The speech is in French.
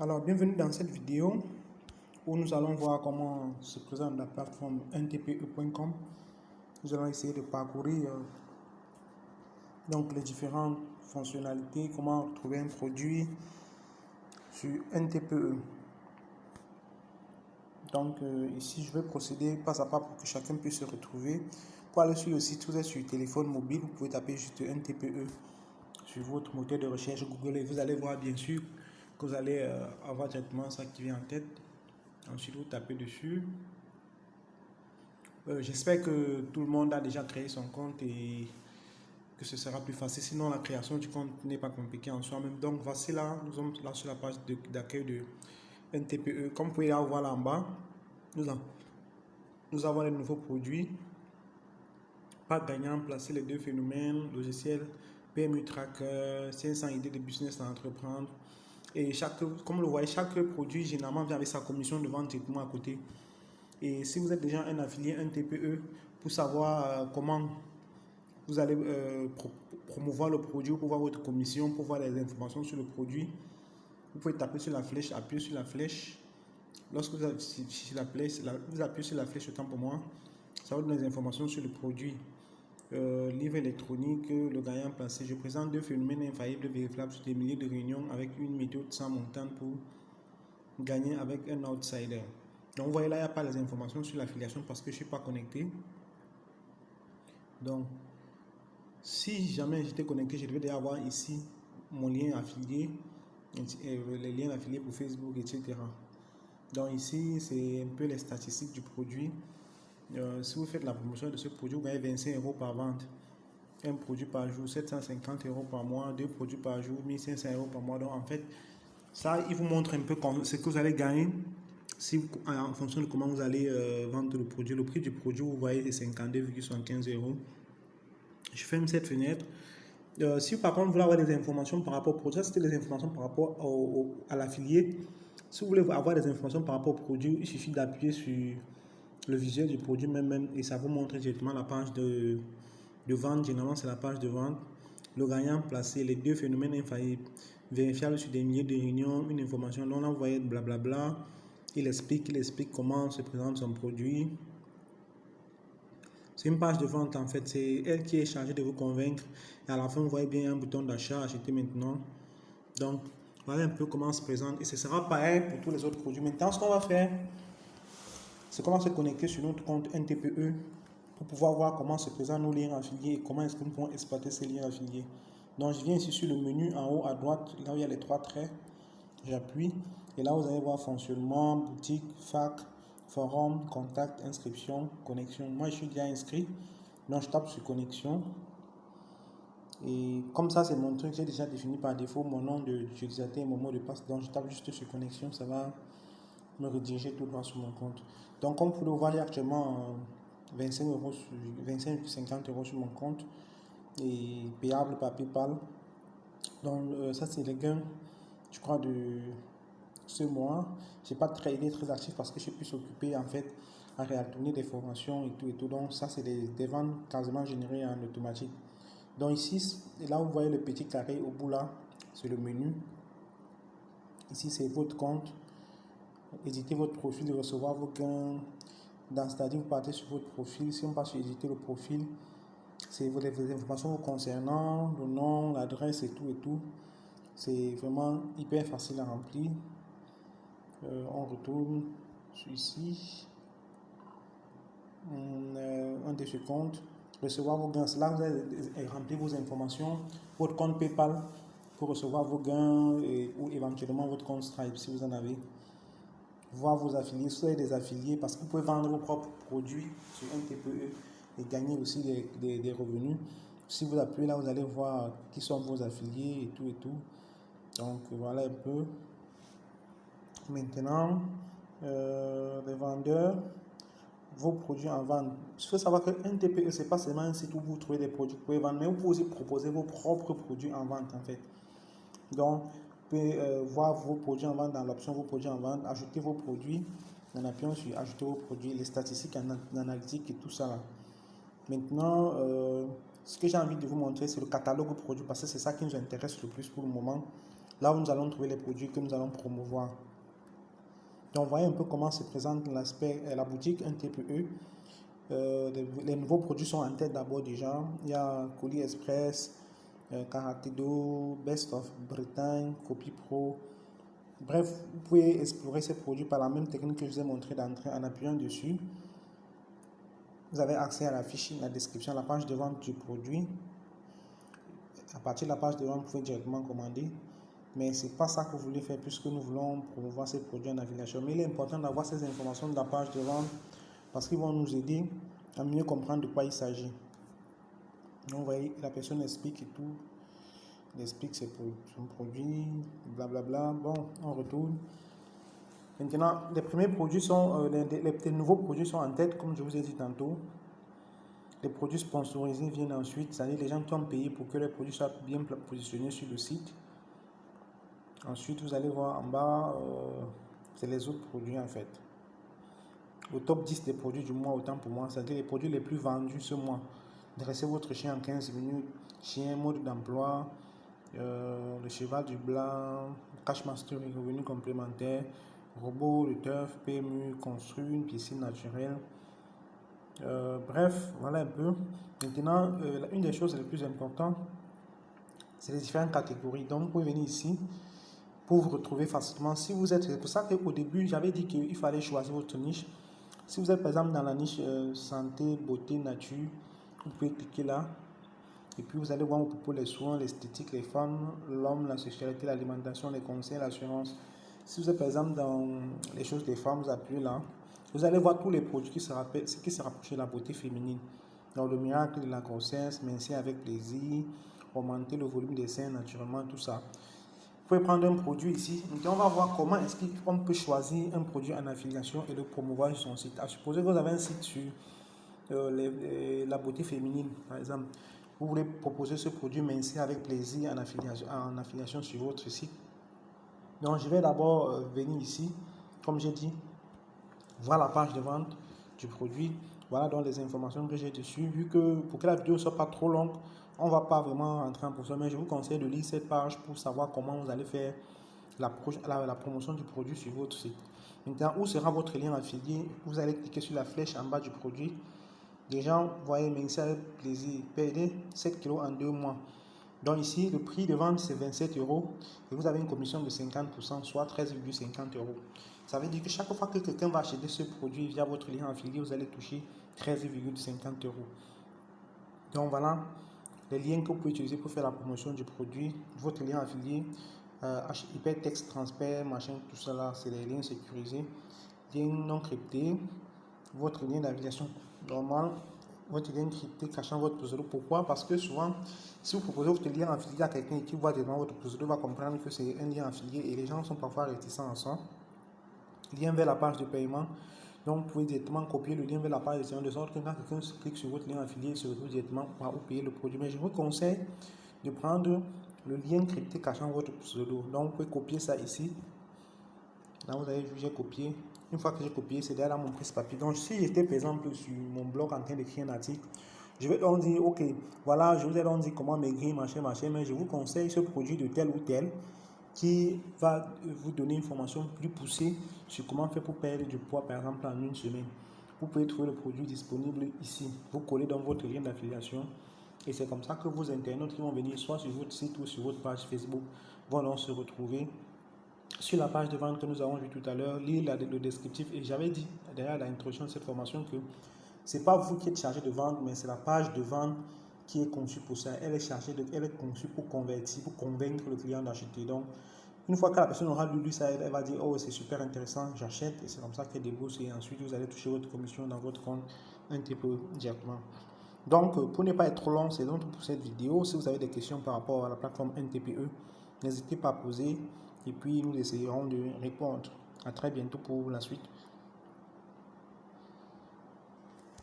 Alors, bienvenue dans cette vidéo où nous allons voir comment se présente la plateforme ntpe.com. Nous allons essayer de parcourir donc les différentes fonctionnalités, comment trouver un produit sur NTPE. Donc ici, je vais procéder pas à pas pour que chacun puisse se retrouver. Pour aller sur le site, vous êtes sur téléphone mobile, vous pouvez taper juste NTPE sur votre moteur de recherche Google et vous allez voir bien sûr que vous allez avoir directement ça qui vient en tête. Ensuite, vous tapez dessus. J'espère que tout le monde a déjà créé son compte et que ce sera plus facile. Sinon, la création du compte n'est pas compliquée en soi-même. Donc, voici là, nous sommes là sur la page d'accueil de NTPE. Comme vous pouvez la voir là en bas, nous avons les nouveaux produits. Pas gagnant, placer les deux phénomènes, logiciel, PMU Tracker, 500 idées de business à entreprendre. Et comme vous le voyez, chaque produit généralement vient avec sa commission de vente directement à côté. Et si vous êtes déjà un affilié, un TPE, pour savoir comment vous allez promouvoir le produit, pour voir votre commission, pour voir les informations sur le produit, vous pouvez taper sur la flèche, appuyer sur la flèche. Lorsque vous appuyez sur la flèche, autant pour moi, ça vous donne des informations sur le produit. Livre électronique, le gagnant placé. Je présente deux phénomènes infaillibles vérifiables sur des milliers de réunions avec une méthode sans montant pour gagner avec un outsider. Donc vous voyez là, il n'y a pas les informations sur l'affiliation parce que je ne suis pas connecté. Donc, si jamais j'étais connecté, je devais déjà avoir ici mon lien affilié, les liens affiliés pour Facebook, etc. Donc ici, c'est un peu les statistiques du produit. Si vous faites la promotion de ce produit, vous gagnez 25 € par vente. Un produit par jour, 750 € par mois, deux produits par jour, 1500 € par mois. Donc en fait, ça, il vous montre un peu ce que vous allez gagner en fonction de comment vous allez vendre le produit. Le prix du produit, vous voyez, c'est 52,75 €. Je ferme cette fenêtre. Si par contre vous voulez avoir des informations par rapport au produit, ça c'était des informations par rapport à l'affilié. Si vous voulez avoir des informations par rapport au produit, il suffit d'appuyer sur le visuel du produit même et ça vous montre directement la page de vente. Généralement, c'est la page de vente. Le gagnant placé, les deux phénomènes infaillibles, vérifiables sur des milliers de réunions, une information. Donc là, vous voyez blablabla. Il explique comment se présente son produit. C'est une page de vente en fait, c'est elle qui est chargée de vous convaincre. Et à la fin, vous voyez bien un bouton d'achat, acheter maintenant. Donc, voilà un peu comment on se présente. Et ce sera pareil pour tous les autres produits. Maintenant, ce qu'on va faire, c'est qu'on va se connecter sur notre compte NTPE pour pouvoir voir comment se présentent nos liens affiliés et comment est-ce que nous pouvons exploiter ces liens affiliés. Donc, je viens ici sur le menu en haut à droite, là où il y a les trois traits. J'appuie et là, vous allez voir fonctionnement, boutique, fac, forum, contact, inscription, connexion. Moi, je suis déjà inscrit. Donc, je tape sur connexion. Et comme ça, c'est mon truc. J'ai déjà défini par défaut mon nom d'utilisateur et mon mot de passe. Donc, je tape juste sur connexion. Ça va me rediriger tout droit sur mon compte. Donc, comme vous le voyez actuellement, 25,50 € sur mon compte et payable par PayPal. Donc, ça, c'est les gains, je crois, de ce mois. Je n'ai pas été très actif parce que je suis plus occupé en fait à réactualiser des formations et tout. Donc, ça, c'est des ventes quasiment générées en automatique. Donc, ici, là, vous voyez le petit carré au bout là, c'est le menu. Ici, c'est votre compte. Éditez votre profil, recevoir vos gains. C'est-à-dire, vous partez sur votre profil. Si on passe sur éditer le profil, c'est les informations vous concernant, le nom, l'adresse et tout et tout. C'est vraiment hyper facile à remplir. On retourne sur ici. On est sur compte. Recevoir vos gains. Là, vous allez remplir vos informations. Votre compte PayPal pour recevoir vos gains ou éventuellement votre compte Stripe si vous en avez. Voir vos affiliés. Si vous avez des affiliés, parce que vous pouvez vendre vos propres produits sur un TPE et gagner aussi des revenus. Si vous appuyez là, vous allez voir qui sont vos affiliés et tout et tout. Donc voilà un peu. Maintenant, les vendeurs, vos produits en vente. Il faut savoir qu'un TPE, ce n'est pas seulement un site où vous trouvez des produits que vous pouvez vendre, mais vous pouvez aussi proposer vos propres produits en vente en fait. Donc, vous pouvez voir vos produits en vente dans l'option vos produits en vente, ajouter vos produits en appuyant sur ajouter vos produits, les statistiques en analytique et tout ça là. Maintenant, ce que j'ai envie de vous montrer, c'est le catalogue produit parce que c'est ça qui nous intéresse le plus pour le moment. là où nous allons trouver les produits que nous allons promouvoir. Donc, voyez un peu comment se présente l'aspect, la boutique NTPE. Les nouveaux produits sont en tête d'abord déjà. Il y a Colis Express, Karatedo, Best of Bretagne, Copy Pro. Bref, vous pouvez explorer ces produits par la même technique que je vous ai montré d'entrée en appuyant dessus. Vous avez accès à la fiche, la description, la page de vente du produit. À partir de la page de vente, vous pouvez directement commander. Mais ce n'est pas ça que vous voulez faire puisque nous voulons promouvoir ces produits en affiliation. Mais il est important d'avoir ces informations de la page de vente parce qu'ils vont nous aider à mieux comprendre de quoi il s'agit. Donc, vous voyez, la personne explique et tout. Elle explique son produit, blablabla. Bon, on retourne. Maintenant, les premiers produits sont, les nouveaux produits sont en tête, comme je vous ai dit tantôt. Les produits sponsorisés viennent ensuite, c'est-à-dire les gens qui ont payé pour que les produits soient bien positionnés sur le site. Ensuite, vous allez voir en bas, c'est les autres produits en fait. Le top 10 des produits du mois, autant pour moi, c'est-à-dire les produits les plus vendus ce mois. Dressez votre chien en 15 minutes, chien, mode d'emploi, le cheval du blanc, cash mastering, revenu complémentaire, robot, le turf, PMU, construire une piscine naturelle. Bref, voilà un peu. Maintenant, une des choses les plus importantes, c'est les différentes catégories. Donc, vous pouvez venir ici pour vous retrouver facilement. Si vous êtes, c'est pour ça qu'au début, j'avais dit qu'il fallait choisir votre niche. Si vous êtes par exemple dans la niche santé, beauté, nature, vous pouvez cliquer là. Et puis vous allez voir pour les soins, l'esthétique, les femmes, l'homme, la sexualité, l'alimentation, les conseils, l'assurance. Si vous êtes par exemple dans les choses des femmes, vous appuyez là. Vous allez voir tous les produits qui se rapprochent de la beauté féminine. Donc le miracle de la grossesse, mincir avec plaisir, augmenter le volume des seins naturellement, tout ça. Vous pouvez prendre un produit ici. Maintenant, on va voir comment est-ce qu'on peut choisir un produit en affiliation et le promouvoir sur son site. À supposer que vous avez un site sur la beauté féminine, par exemple. Vous voulez proposer ce produit mincir avec plaisir en affiliation sur votre site. Donc, je vais d'abord venir ici, comme j'ai dit, voir la page de vente du produit. Voilà donc les informations que j'ai dessus. Vu que pour que la vidéo ne soit pas trop longue, on ne va pas vraiment rentrer en profondeur, mais je vous conseille de lire cette page pour savoir comment vous allez faire la promotion du produit sur votre site. Maintenant, où sera votre lien affilié? Vous allez cliquer sur la flèche en bas du produit. Les gens, voyez, mincir avec plaisir, perdez 7 kg en 2 mois. Donc ici, le prix de vente, c'est 27 € et vous avez une commission de 50%, soit 13,50 €. Ça veut dire que chaque fois que quelqu'un va acheter ce produit via votre lien affilié, vous allez toucher 13,50 €. Donc voilà les liens que vous pouvez utiliser pour faire la promotion du produit. Votre lien affilié, hypertexte, transfert, machin, tout ça là, c'est les liens sécurisés. Lien non crypté, votre lien d'affiliation normal, votre lien crypté cachant votre pseudo. Pourquoi? Parce que souvent, si vous proposez votre lien affilié à quelqu'un qui voit devant votre pseudo, va comprendre que c'est un lien affilié et les gens sont parfois réticents à ça. Lien vers la page de paiement. Donc, vous pouvez directement copier le lien vers la page de paiement de sorte que quand quelqu'un clique sur votre lien affilié, il se retrouve directement où payer le produit. Mais je vous conseille de prendre le lien crypté cachant votre pseudo. Donc, vous pouvez copier ça ici. Là, vous avez vu, j'ai copié. Une fois que j'ai copié, c'est derrière mon presse-papier. Donc, si j'étais par exemple sur mon blog en train d'écrire un article, je vais donc dire, ok, voilà, je vous ai donc dit comment maigrir, machin, mais je vous conseille ce produit de tel ou tel qui va vous donner une formation plus poussée sur comment faire pour perdre du poids, par exemple, en une semaine. Vous pouvez trouver le produit disponible ici. Vous collez dans votre lien d'affiliation et c'est comme ça que vos internautes qui vont venir soit sur votre site ou sur votre page Facebook vont donc se retrouver sur la page de vente que nous avons vu tout à l'heure, lire le descriptif. Et j'avais dit derrière l'introduction de cette formation que ce n'est pas vous qui êtes chargé de vendre, mais c'est la page de vente qui est conçue pour ça. Elle est conçue pour convertir, pour convaincre le client d'acheter. Donc, une fois que la personne aura lu ça, elle va dire, oh, c'est super intéressant, j'achète. Et c'est comme ça qu'elle débourse. Et ensuite, vous allez toucher votre commission dans votre compte un petit peu directement. Donc, pour ne pas être trop long, c'est donc pour cette vidéo. Si vous avez des questions par rapport à la plateforme NTPE, n'hésitez pas à poser et puis nous essayerons de répondre. À très bientôt pour la suite.